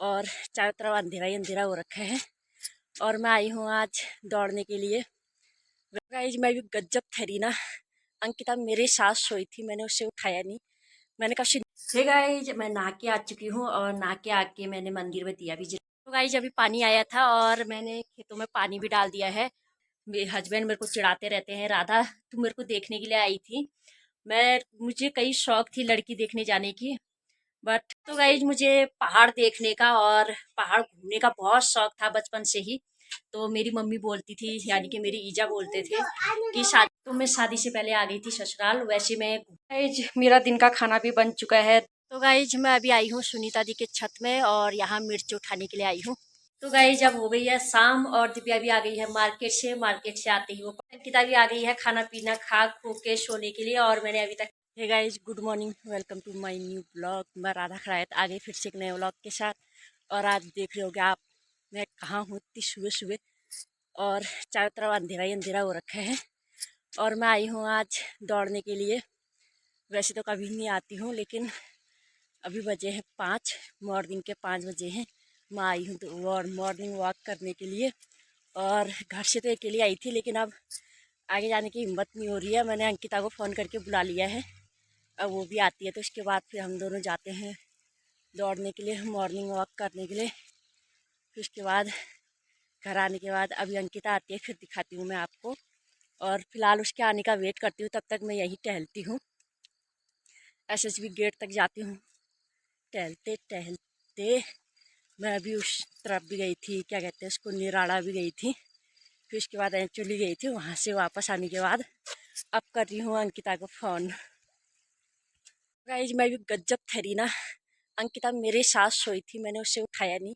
और चारों तरफ अंधेरा ही अंधेरा हो रखा है। और मैं आई हूँ आज दौड़ने के लिए। गाइज मैं भी गज्जब ठहरी ना। अंकिता मेरे साथ सोई थी, मैंने उससे उठाया नहीं। मैंने कहा हे गाइज मैं नहा के आ चुकी हूँ और नहा के आके मैंने मंदिर में दिया भी जला। तो गाइज अभी पानी आया था और मैंने खेतों में पानी भी डाल दिया है। मेरे हस्बैंड मेरे को चिढ़ाते रहते हैं, राधा तू मेरे को देखने के लिए आई थी। मुझे कई शौक थी लड़की देखने जाने की, बट तो गाइज मुझे पहाड़ देखने का और पहाड़ घूमने का बहुत शौक था बचपन से ही। तो मेरी मम्मी बोलती थी, यानी कि मेरी ईजा बोलते थे कि शादी तो मैं शादी से पहले आ गई थी ससुराल। वैसे मैं गाइज मेरा दिन का खाना भी बन चुका है। तो गाइज मैं अभी आई हूँ सुनीता दी के छत में और यहाँ मिर्च उठाने के लिए आई हूँ। तो गाइज अब हो गई है शाम और दिव्या भी आ गई है मार्केट से आते ही वो अंकिता भी आ गई है खाना पीना खा खो के सोने के लिए। और मैंने अभी तक hey guys good morning, welcome to my new blog. मैं राधा खड़ायत आ गई फिर से एक नए ब्लॉग के साथ। और आज देख रहे होगे आप मैं कहाँ हूँ इतनी सुबह सुबह। और चारों तरफ अंधेरा ही अंधेरा हो रखा है। और मैं आई हूँ आज दौड़ने के लिए। वैसे तो कभी नहीं आती हूँ, लेकिन अभी बजे हैं 5, मॉर्निंग के 5 बजे हैं। मैं आई हूँ तो मॉर्निंग वॉक करने के लिए। और घर से तो अकेली आई थी, लेकिन अब आगे जाने की हिम्मत नहीं हो रही है। मैंने अंकिता को फ़ोन करके बुला लिया है, अब वो भी आती है तो उसके बाद फिर हम दोनों जाते हैं दौड़ने के लिए, मॉर्निंग वॉक करने के लिए। फिर उसके बाद घर आने के बाद अभी अंकिता आती है, फिर दिखाती हूँ मैं आपको। और फिलहाल उसके आने का वेट करती हूँ, तब तक मैं यहीं टहलती हूँ। एसएसबी गेट तक जाती हूँ टहलते टहलते। मैं अभी उस तरफ भी गई थी, क्या कहते हैं उसको, निराड़ा भी गई थी। फिर उसके बाद चली गई थी। वहाँ से वापस आने के बाद अब कर रही हूँ अंकिता को फ़ोन। गाइज मैं भी गज्जब ठहरी ना। अंकिता मेरे साथ सोई थी, मैंने उससे उठाया नहीं।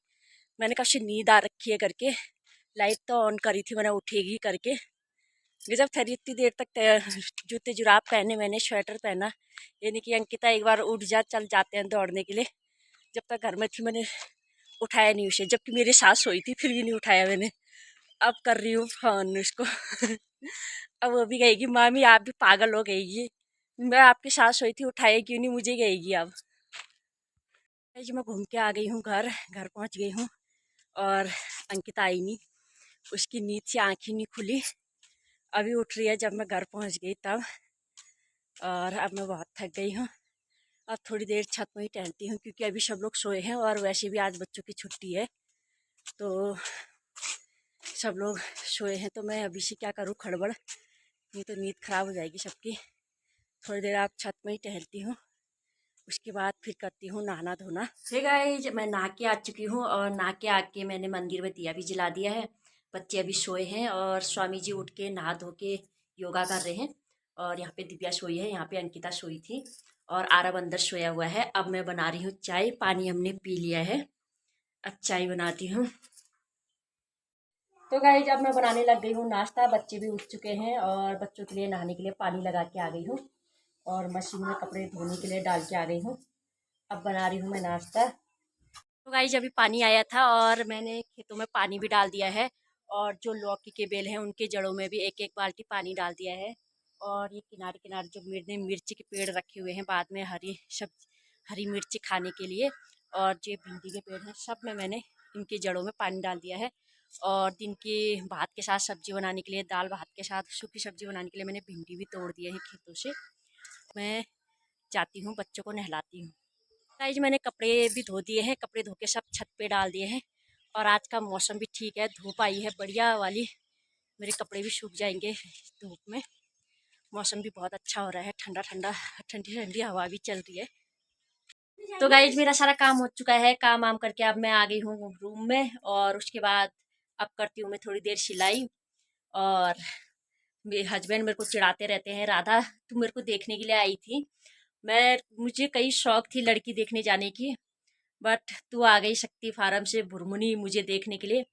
मैंने कहा उससे नींद आ रखी है करके लाइट तो ऑन करी थी, मैंने उठेगी करके। गजब ठहरी इतनी देर तक। जूते जुराब पहने, मैंने स्वेटर पहना, यानी कि अंकिता एक बार उठ जा चल जाते हैं दौड़ने के लिए। जब तक घर में थी मैंने उठाया नहीं उसे, जबकि मेरे साथ सोई थी फिर भी नहीं उठाया मैंने। अब कर रही हूँ फोन उसको। अब वो भी कहेगी मामी आप भी पागल हो गई, मैं आपके साथ सोई थी उठाया क्यों नहीं मुझे, कहेगी अब। जी मैं घूम के आ गई हूँ घर घर पहुँच गई हूँ। और अंकिता आई नहीं, उसकी नींद से आँखें नहीं खुली, अभी उठ रही है जब मैं घर पहुँच गई तब। और अब मैं बहुत थक गई हूँ। अब थोड़ी देर छत में ही टहलती हूँ, क्योंकि अभी सब लोग सोए हैं और वैसे भी आज बच्चों की छुट्टी है तो सब लोग सोए हैं। तो मैं अभी से क्या करूँ खड़बड़, नहीं तो नींद खराब हो जाएगी सबकी। थोड़ी देर आप छत में ही टहलती हूँ, उसके बाद फिर करती हूँ नहाना धोना। हे गाइस मैं नहा के आ चुकी हूँ और नहा के आके मैंने मंदिर में दिया भी जला दिया है। बच्चे अभी सोए हैं और स्वामी जी उठ के नहा धो के योगा कर रहे हैं। और यहाँ पे दिव्या सोई है, यहाँ पे अंकिता सोई थी और आरव अंदर सोया हुआ है। अब मैं बना रही हूँ चाय, पानी हमने पी लिया है, अब चाय बनाती हूँ। तो गाइस अब मैं बनाने लग गई हूँ नाश्ता। बच्चे भी उठ चुके हैं और बच्चों के लिए नहाने के लिए पानी लगा के आ गई हूँ और मशीन में कपड़े धोने के लिए डाल के आ गई हूँ। अब बना रही हूँ मैं नाश्ता। तो गाइस अभी पानी आया था और मैंने खेतों में पानी भी डाल दिया है। और जो लौकी के बेल हैं उनके जड़ों में भी एक एक बाल्टी पानी डाल दिया है। और ये किनारे किनारे जो मैंने मिर्ची के पेड़ रखे हुए हैं बाद में हरी मिर्ची खाने के लिए, और जो भिंडी के पेड़ हैं सब में मैंने इनके जड़ों में पानी डाल दिया है। और दिन के भात के साथ सब्जी बनाने के लिए, दाल भात के साथ सूखी सब्जी बनाने के लिए मैंने भिंडी भी तोड़ दिए हैं खेतों से। मैं जाती हूँ बच्चों को नहलाती हूँ। गाइस मैंने कपड़े भी धो दिए हैं, कपड़े धो के सब छत पे डाल दिए हैं। और आज का मौसम भी ठीक है, धूप आई है बढ़िया वाली, मेरे कपड़े भी सूख जाएंगे धूप में। मौसम भी बहुत अच्छा हो रहा है, ठंडा ठंडा, ठंडी ठंडी हवा भी चल रही है। तो गाइज मेरा सारा काम हो चुका है, काम वाम करके अब मैं आ गई हूँ रूम में। और उसके बाद अब करती हूँ मैं थोड़ी देर सिलाई। और मेरे हस्बैंड मेरे को चिढ़ाते रहते हैं, राधा तू मेरे को देखने के लिए आई थी। मुझे कई शौक थी लड़की देखने जाने की, बट तू आ गई शक्ति फार्म से भुरमुनी मुझे देखने के लिए।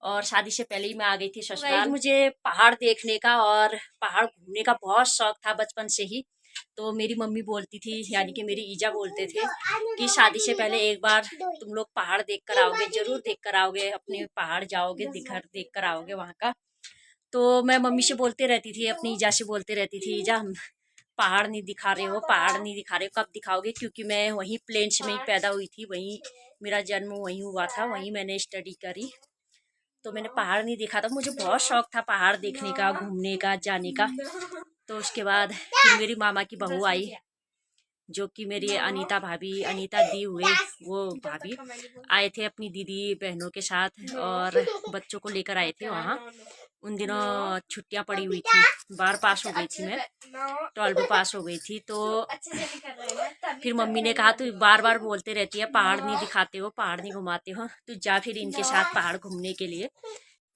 और शादी से पहले ही मैं आ गई थी ससुराल। मुझे पहाड़ देखने का और पहाड़ घूमने का बहुत शौक था बचपन से ही। तो मेरी मम्मी बोलती थी, यानी कि मेरी ईजा बोलते थे कि शादी से पहले एक बार तुम लोग पहाड़ देख कर आओगे, जरूर देख कर आओगे, अपने पहाड़ जाओगे, घर देख कर आओगे वहाँ का। तो मैं मम्मी से बोलते रहती थी, अपनी ईजा से बोलते रहती थी, ईजा पहाड़ नहीं दिखा रहे हो, पहाड़ नहीं दिखा रहे हो, कब दिखाओगे? क्योंकि मैं वहीं प्लेन्स में ही पैदा हुई थी, वहीं मेरा जन्म वहीं हुआ था, वहीं मैंने स्टडी करी। तो मैंने पहाड़ नहीं देखा था। मुझे बहुत शौक था पहाड़ देखने का, घूमने का, जाने का। तो उसके बाद फिर मेरी मामा की बहू आई, जो कि मेरी अनीता भाभी, अनीता दी हुए वो भाभी आए थे अपनी दीदी बहनों के साथ और बच्चों को लेकर आए थे वहाँ। उन दिनों छुट्टियाँ पड़ी हुई थी, बार पास हो गई थी मैं, 12 पास हो गई थी। तो फिर मम्मी ने कहा तू बार बार बोलते रहती है पहाड़ नहीं दिखाते हो, पहाड़ नहीं घुमाते हो, तू जा फिर इनके साथ पहाड़ घूमने के लिए।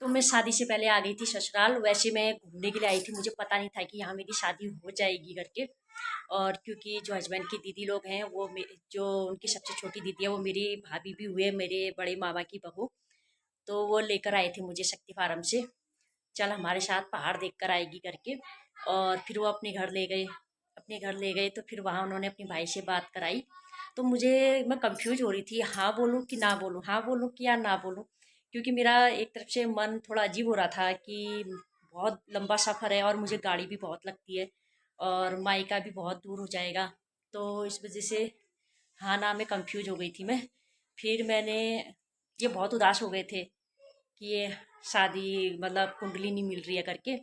तो मैं शादी से पहले आ गई थी ससुराल। वैसे मैं घूमने के लिए आई थी, मुझे पता नहीं था कि यहाँ मेरी शादी हो जाएगी करके। और क्योंकि जो हस्बैंड की दीदी लोग हैं वो जो उनकी सबसे छोटी दीदी है वो मेरी भाभी भी हुए, मेरे बड़े मामा की बहू। तो वो लेकर आए थे मुझे शक्ति फार्म से, चल हमारे साथ पहाड़ देख कर आएगी करके। और फिर वो अपने घर ले गए, अपने घर ले गए। तो फिर वहाँ उन्होंने अपने भाई से बात कराई। तो मैं कंफ्यूज हो रही थी, हाँ बोलूँ कि ना बोलूँ, हाँ बोलूँ कि या ना बोलूँ। क्योंकि मेरा एक तरफ से मन थोड़ा अजीब हो रहा था कि बहुत लंबा सफ़र है और मुझे गाड़ी भी बहुत लगती है और मायका भी बहुत दूर हो जाएगा। तो इस वजह से हाँ ना में कंफ्यूज हो गई थी मैं। फिर मैंने, ये बहुत उदास हो गए थे कि ये शादी मतलब कुंडली नहीं मिल रही है करके।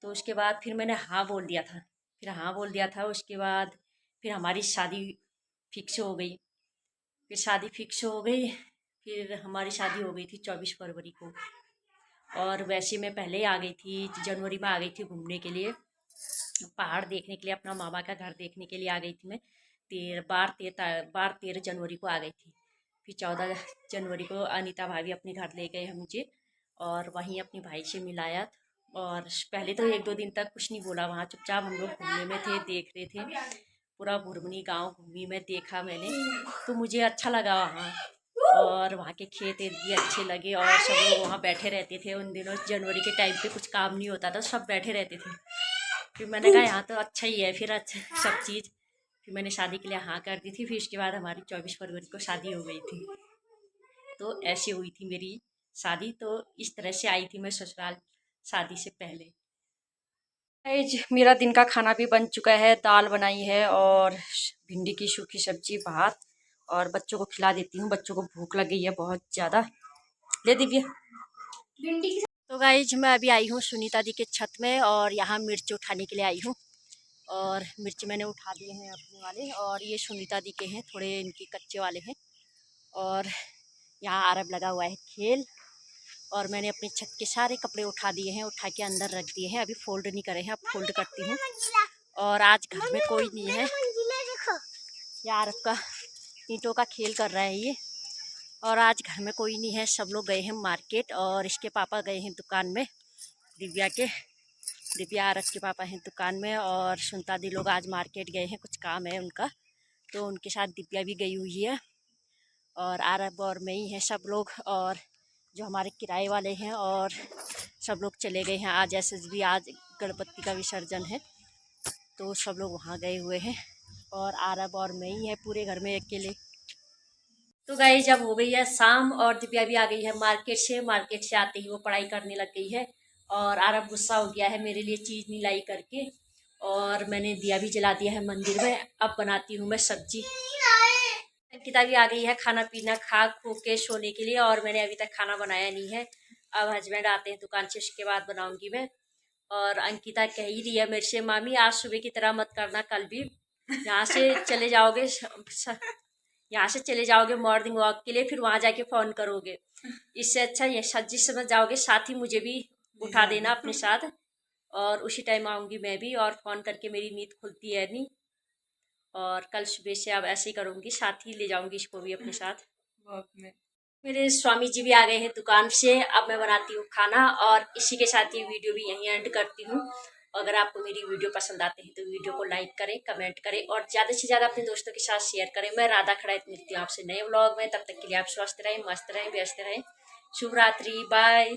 तो उसके बाद फिर मैंने हाँ बोल दिया था, फिर हाँ बोल दिया था। उसके बाद फिर हमारी शादी फिक्स हो गई, फिर शादी फिक्स हो गई। फिर हमारी शादी हो गई थी 24 फरवरी को। और वैसे मैं पहले ही आ गई थी, जनवरी में आ गई थी घूमने के लिए, पहाड़ देखने के लिए, अपना मामा का घर देखने के लिए आ गई थी मैं। 13 जनवरी को आ गई थी। फिर 14 जनवरी को अनीता भाभी अपने घर ले गए हैं मुझे और वहीं अपने भाई से मिलाया। और पहले तो 1-2 दिन तक कुछ नहीं बोला, वहाँ चुपचाप हम लोग घूमने में थे, देख रहे थे। पूरा भुरमनी गांव घूमी मैं, देखा मैंने, तो मुझे अच्छा लगा वहाँ। और वहाँ के खेत भी अच्छे लगे और सब लोग वहाँ बैठे रहते थे। उन दिनों जनवरी के टाइम पे कुछ काम नहीं होता था, सब बैठे रहते थे। फिर मैंने कहा यहाँ तो अच्छा ही है, फिर अच्छा सब चीज़। फिर मैंने शादी के लिए हाँ कर दी थी। फिर उसके बाद हमारी 24 फरवरी को शादी हो गई थी। तो ऐसे हुई थी मेरी शादी। तो इस तरह से आई थी मैं ससुराल शादी से पहले। आज मेरा दिन का खाना भी बन चुका है, दाल बनाई है और भिंडी की सूखी सब्जी, भात। और बच्चों को खिला देती हूँ, बच्चों को भूख लग गई है बहुत ज़्यादा। ले दिव्या भिंडी की। तो गाइज मैं अभी आई हूँ सुनीता दी के छत में और यहाँ मिर्च उठाने के लिए आई हूँ। और मिर्च मैंने उठा दिए हैं अपने वाले, और ये सुनीता दी के हैं, थोड़े इनके कच्चे वाले हैं। और यहाँ आरब लगा हुआ है खेल। और मैंने अपनी छत के सारे कपड़े उठा दिए हैं, उठा के अंदर रख दिए हैं, अभी फोल्ड नहीं करे हैं, अब फोल्ड करती हूँ। और आज घर में कोई नहीं है, यार आपका ईंटों का खेल कर रहा है ये। और आज घर में कोई नहीं है, सब लोग गए हैं मार्केट और इसके पापा गए हैं दुकान में, दिव्या आरब के पापा हैं दुकान में। और सुनता दी लोग आज मार्केट गए हैं, कुछ काम है उनका, तो उनके साथ दिव्या भी गई हुई है। और आरब और मैं ही हैं सब लोग, और जो हमारे किराए वाले हैं और सब लोग चले गए हैं। आज SSB, आज गणपति का विसर्जन है, तो सब लोग वहाँ गए हुए हैं। और आरब और मैं ही है पूरे घर में अकेले। तो गाइस जब हो गई है शाम और दिव्या भी आ गई है मार्केट से। मार्केट से आते ही वो पढ़ाई करने लग गई है और आरब गुस्सा हो गया है मेरे लिए चीज़ नहीं लाई करके। और मैंने दिया भी जला दिया है मंदिर में। अब बनाती हूँ मैं सब्जी। अंकिता भी आ गई है खाना पीना खा खो के सोने के लिए, और मैंने अभी तक खाना बनाया नहीं है। अब हस्बैंड आते हैं दुकान से, उसके बाद बनाऊंगी मैं। और अंकिता कह ही रही है मेरे से, मामी आज सुबह की तरह मत करना, कल भी यहाँ से चले जाओगे, यहाँ से चले जाओगे मॉर्निंग वॉक के लिए, फिर वहाँ जाके फ़ोन करोगे। इससे अच्छा ये सब्जी समझ जाओगे, साथ ही मुझे भी उठा देना अपने साथ, और उसी टाइम आऊँगी मैं भी, और फ़ोन करके मेरी नींद खुलती है नहीं। और कल सुबह से अब ऐसे ही करूँगी, साथ ही ले जाऊँगी इसको भी अपने साथ वॉक में। मेरे स्वामी जी भी आ गए हैं दुकान से। अब मैं बनाती हूँ खाना, और इसी के साथ ये वीडियो भी यहीं एंड करती हूँ। अगर आपको मेरी वीडियो पसंद आती है तो वीडियो को लाइक करें, कमेंट करें और ज़्यादा से ज़्यादा अपने दोस्तों के साथ शेयर करें। मैं राधा खड़ाइत मिलती हूँ आपसे नए व्लॉग में, तब तक के लिए आप स्वस्थ रहें, मस्त रहें, व्यस्त रहें। शुभ रात्रि, बाय।